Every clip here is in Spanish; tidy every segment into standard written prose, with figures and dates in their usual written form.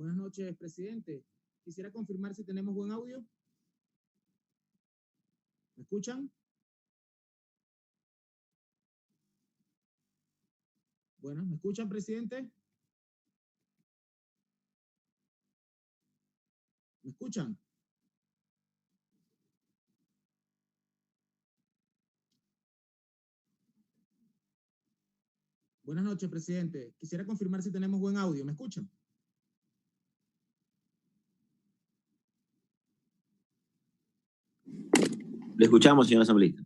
Buenas noches, presidente. Quisiera confirmar si tenemos buen audio. ¿Me escuchan? Bueno, ¿me escuchan, presidente? ¿Me escuchan? Buenas noches, presidente. Quisiera confirmar si tenemos buen audio. ¿Me escuchan? Le escuchamos, señor asambleísta.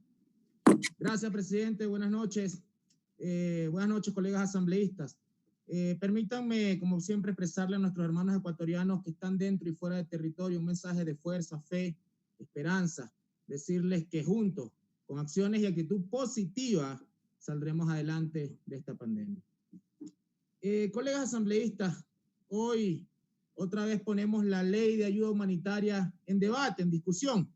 Gracias, presidente. Buenas noches. Buenas noches, colegas asambleístas. Permítanme, como siempre, expresarle a nuestros hermanos ecuatorianos que están dentro y fuera del territorio un mensaje de fuerza, fe, esperanza. Decirles que juntos, con acciones y actitud positiva, saldremos adelante de esta pandemia. Colegas asambleístas, hoy otra vez ponemos la ley de ayuda humanitaria en debate, en discusión.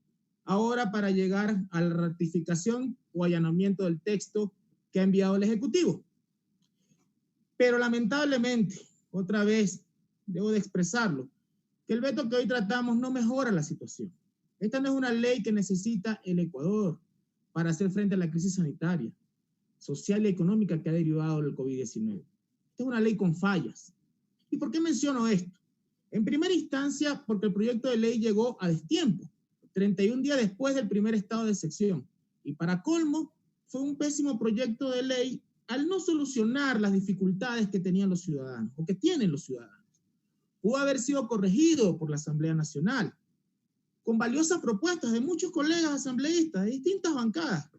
Ahora para llegar a la ratificación o allanamiento del texto que ha enviado el Ejecutivo. Pero lamentablemente, otra vez, debo de expresarlo, que el veto que hoy tratamos no mejora la situación. Esta no es una ley que necesita el Ecuador para hacer frente a la crisis sanitaria, social y económica que ha derivado del COVID-19. Esta es una ley con fallas. ¿Y por qué menciono esto? En primera instancia, porque el proyecto de ley llegó a destiempo, 31 días después del primer estado de excepción. Y para colmo, fue un pésimo proyecto de ley al no solucionar las dificultades que tenían los ciudadanos, o que tienen los ciudadanos. Pudo haber sido corregido por la Asamblea Nacional, con valiosas propuestas de muchos colegas asambleístas de distintas bancadas.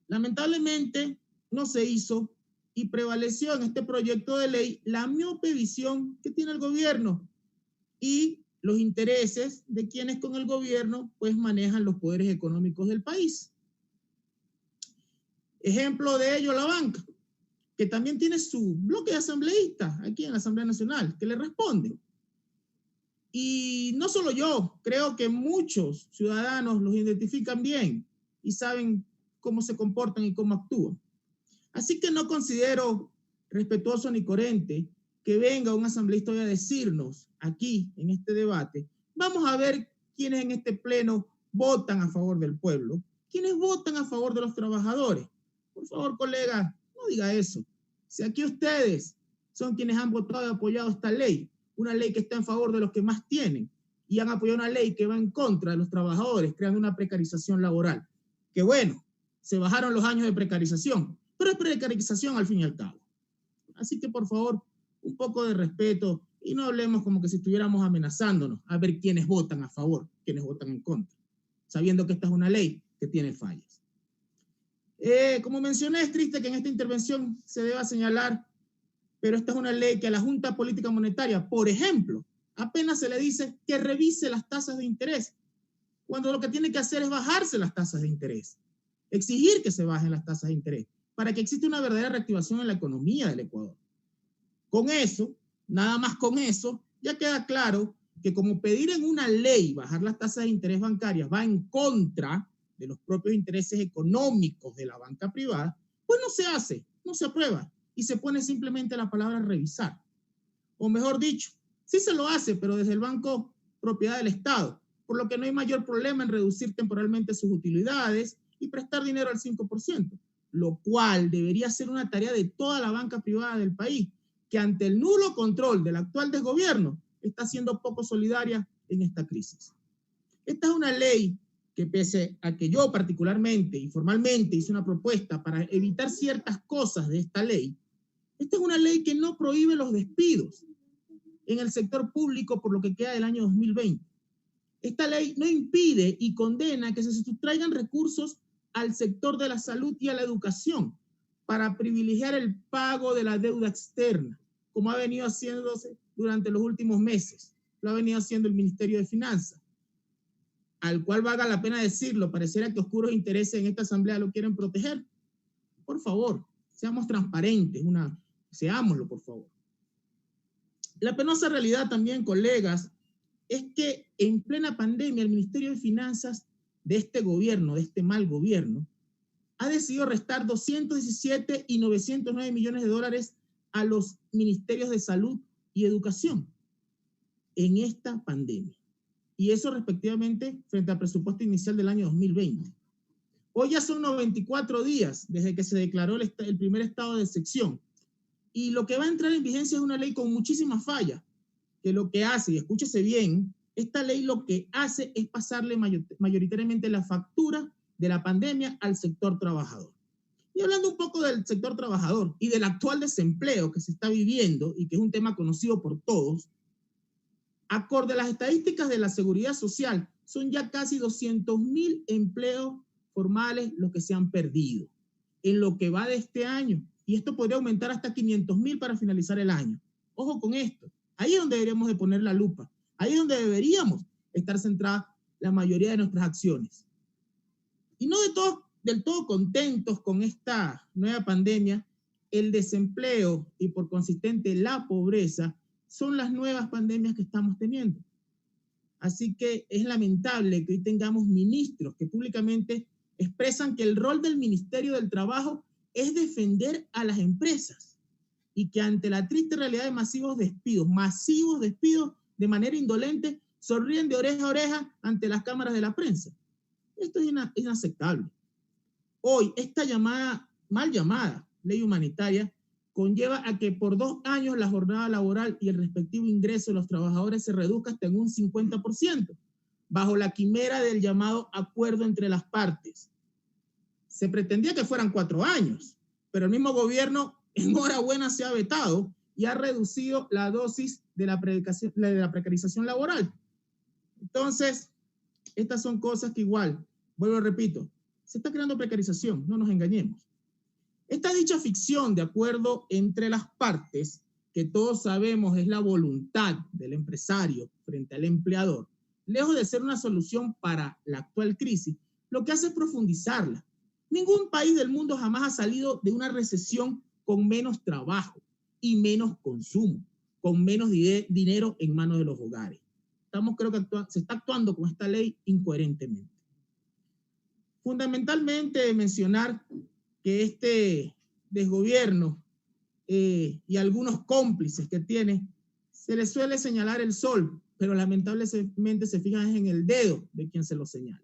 Lamentablemente, no se hizo y prevaleció en este proyecto de ley la miope visión que tiene el gobierno y los intereses de quienes con el gobierno pues manejan los poderes económicos del país. Ejemplo de ello, la banca, que también tiene su bloque de asambleístas aquí en la Asamblea Nacional, que le responden. Y no solo yo, creo que muchos ciudadanos los identifican bien y saben cómo se comportan y cómo actúan. Así que no considero respetuoso ni coherente que venga un asambleísta hoy a decirnos aquí en este debate, vamos a ver quiénes en este pleno votan a favor del pueblo, quiénes votan a favor de los trabajadores. Por favor, colega, no diga eso. Si aquí ustedes son quienes han votado y apoyado esta ley, una ley que está en favor de los que más tienen, y han apoyado una ley que va en contra de los trabajadores, creando una precarización laboral. Que bueno, se bajaron los años de precarización, pero es precarización al fin y al cabo. Así que por favor, un poco de respeto y no hablemos como que si estuviéramos amenazándonos a ver quiénes votan a favor, quiénes votan en contra, sabiendo que esta es una ley que tiene fallas. Como mencioné, es triste que en esta intervención se deba señalar, pero esta es una ley que a la Junta Política Monetaria, por ejemplo, apenas se le dice que revise las tasas de interés, cuando lo que tiene que hacer es bajarse las tasas de interés, exigir que se bajen las tasas de interés, para que exista una verdadera reactivación en la economía del Ecuador. Con eso, nada más con eso, ya queda claro que como pedir en una ley bajar las tasas de interés bancarias va en contra de los propios intereses económicos de la banca privada, pues no se hace, no se aprueba y se pone simplemente la palabra revisar. O mejor dicho, sí se lo hace, pero desde el banco propiedad del Estado, por lo que no hay mayor problema en reducir temporalmente sus utilidades y prestar dinero al 5%, lo cual debería ser una tarea de toda la banca privada del país, que ante el nulo control del actual desgobierno está siendo poco solidaria en esta crisis. Esta es una ley que pese a que yo particularmente y formalmente hice una propuesta para evitar ciertas cosas de esta ley, esta es una ley que no prohíbe los despidos en el sector público por lo que queda del año 2020. Esta ley no impide y condena que se sustraigan recursos al sector de la salud y a la educación para privilegiar el pago de la deuda externa, como ha venido haciéndose durante los últimos meses. Lo ha venido haciendo el Ministerio de Finanzas, al cual valga la pena decirlo, pareciera que oscuros intereses en esta asamblea lo quieren proteger. Por favor, seamos transparentes, seámoslo, por favor. La penosa realidad también, colegas, es que en plena pandemia el Ministerio de Finanzas de este gobierno, de este mal gobierno, ha decidido restar 217 y 909 millones de dólares a los ministerios de salud y educación, en esta pandemia. Y eso respectivamente frente al presupuesto inicial del año 2020. Hoy ya son 94 días desde que se declaró el primer estado de excepción. Y lo que va a entrar en vigencia es una ley con muchísimas fallas, que lo que hace, y escúchese bien, esta ley lo que hace es pasarle mayoritariamente la factura de la pandemia al sector trabajador. Y hablando un poco del sector trabajador y del actual desempleo que se está viviendo y que es un tema conocido por todos, acorde a las estadísticas de la Seguridad Social, son ya casi 200.000 empleos formales los que se han perdido en lo que va de este año. Y esto podría aumentar hasta 500.000 para finalizar el año. Ojo con esto. Ahí es donde deberíamos de poner la lupa. Ahí es donde deberíamos estar centrada la mayoría de nuestras acciones. Y no del todo contentos con esta nueva pandemia, el desempleo y por consistente la pobreza son las nuevas pandemias que estamos teniendo. Así que es lamentable que hoy tengamos ministros que públicamente expresan que el rol del Ministerio del Trabajo es defender a las empresas y que ante la triste realidad de masivos despidos de manera indolente, sonríen de oreja a oreja ante las cámaras de la prensa. Esto es inaceptable. Hoy, esta mal llamada ley humanitaria conlleva a que por 2 años la jornada laboral y el respectivo ingreso de los trabajadores se reduzca hasta en un 50%, bajo la quimera del llamado acuerdo entre las partes. Se pretendía que fueran 4 años, pero el mismo gobierno en hora buena se ha vetado y ha reducido la dosis de la precarización laboral. Entonces, estas son cosas que igual, vuelvo a repito, se está creando precarización, no nos engañemos. Esta dicha ficción de acuerdo entre las partes, que todos sabemos es la voluntad del empresario frente al empleador, lejos de ser una solución para la actual crisis, lo que hace es profundizarla. Ningún país del mundo jamás ha salido de una recesión con menos trabajo y menos consumo, con menos dinero en manos de los hogares. Creo que se está actuando con esta ley incoherentemente. Fundamentalmente mencionar que este desgobierno y algunos cómplices que tiene, se les suele señalar el sol, pero lamentablemente se fijan en el dedo de quien se lo señala.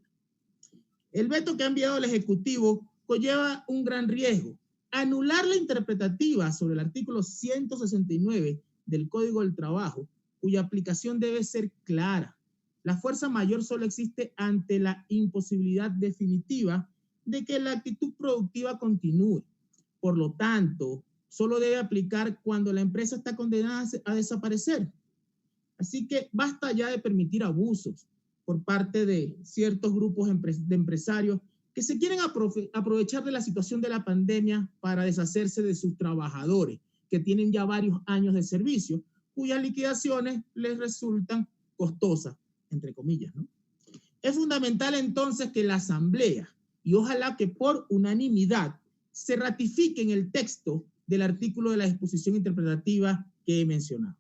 El veto que ha enviado el Ejecutivo conlleva un gran riesgo: anular la interpretativa sobre el artículo 169 del Código del Trabajo, cuya aplicación debe ser clara. La fuerza mayor solo existe ante la imposibilidad definitiva de que la actitud productiva continúe. Por lo tanto, solo debe aplicar cuando la empresa está condenada a desaparecer. Así que basta ya de permitir abusos por parte de ciertos grupos de empresarios que se quieren aprovechar de la situación de la pandemia para deshacerse de sus trabajadores, que tienen ya varios años de servicio, cuyas liquidaciones les resultan costosas, entre comillas, ¿no? Es fundamental entonces que la Asamblea, y ojalá que por unanimidad, se ratifique en el texto del artículo de la disposición interpretativa que he mencionado.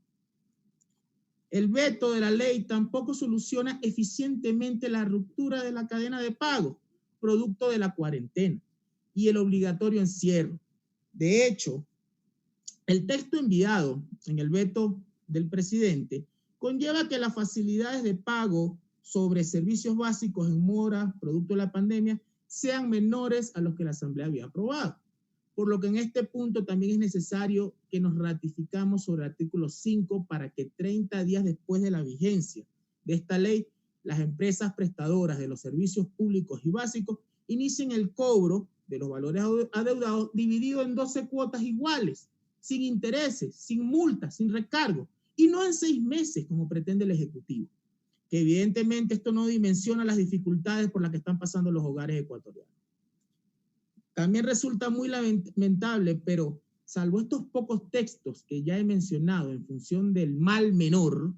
El veto de la ley tampoco soluciona eficientemente la ruptura de la cadena de pago, producto de la cuarentena y el obligatorio encierro. De hecho, el texto enviado en el veto del presidente conlleva que las facilidades de pago sobre servicios básicos en mora, producto de la pandemia, sean menores a los que la Asamblea había aprobado. Por lo que en este punto también es necesario que nos ratificamos sobre el artículo 5 para que 30 días después de la vigencia de esta ley, las empresas prestadoras de los servicios públicos y básicos inicien el cobro de los valores adeudados dividido en 12 cuotas iguales, sin intereses, sin multas, sin recargo, y no en 6 meses como pretende el Ejecutivo, que evidentemente esto no dimensiona las dificultades por las que están pasando los hogares ecuatorianos. También resulta muy lamentable, pero salvo estos pocos textos que ya he mencionado en función del mal menor,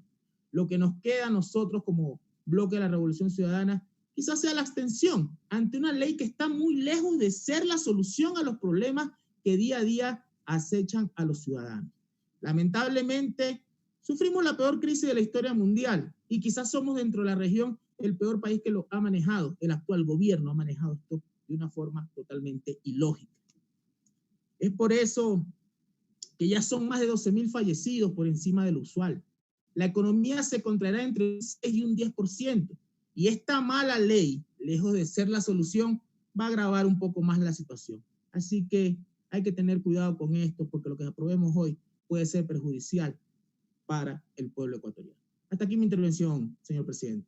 lo que nos queda a nosotros como bloque de la Revolución Ciudadana quizás sea la abstención ante una ley que está muy lejos de ser la solución a los problemas que día a día acechan a los ciudadanos. Lamentablemente, sufrimos la peor crisis de la historia mundial y quizás somos dentro de la región el peor país que lo ha manejado. El actual gobierno ha manejado esto de una forma totalmente ilógica. Es por eso que ya son más de 12.000 fallecidos por encima de lo usual. la economía se contraerá entre un 6 y un 10%. Y esta mala ley, lejos de ser la solución, va a agravar un poco más la situación. Así que hay que tener cuidado con esto, porque lo que aprobemos hoy puede ser perjudicial para el pueblo ecuatoriano. Hasta aquí mi intervención, señor presidente.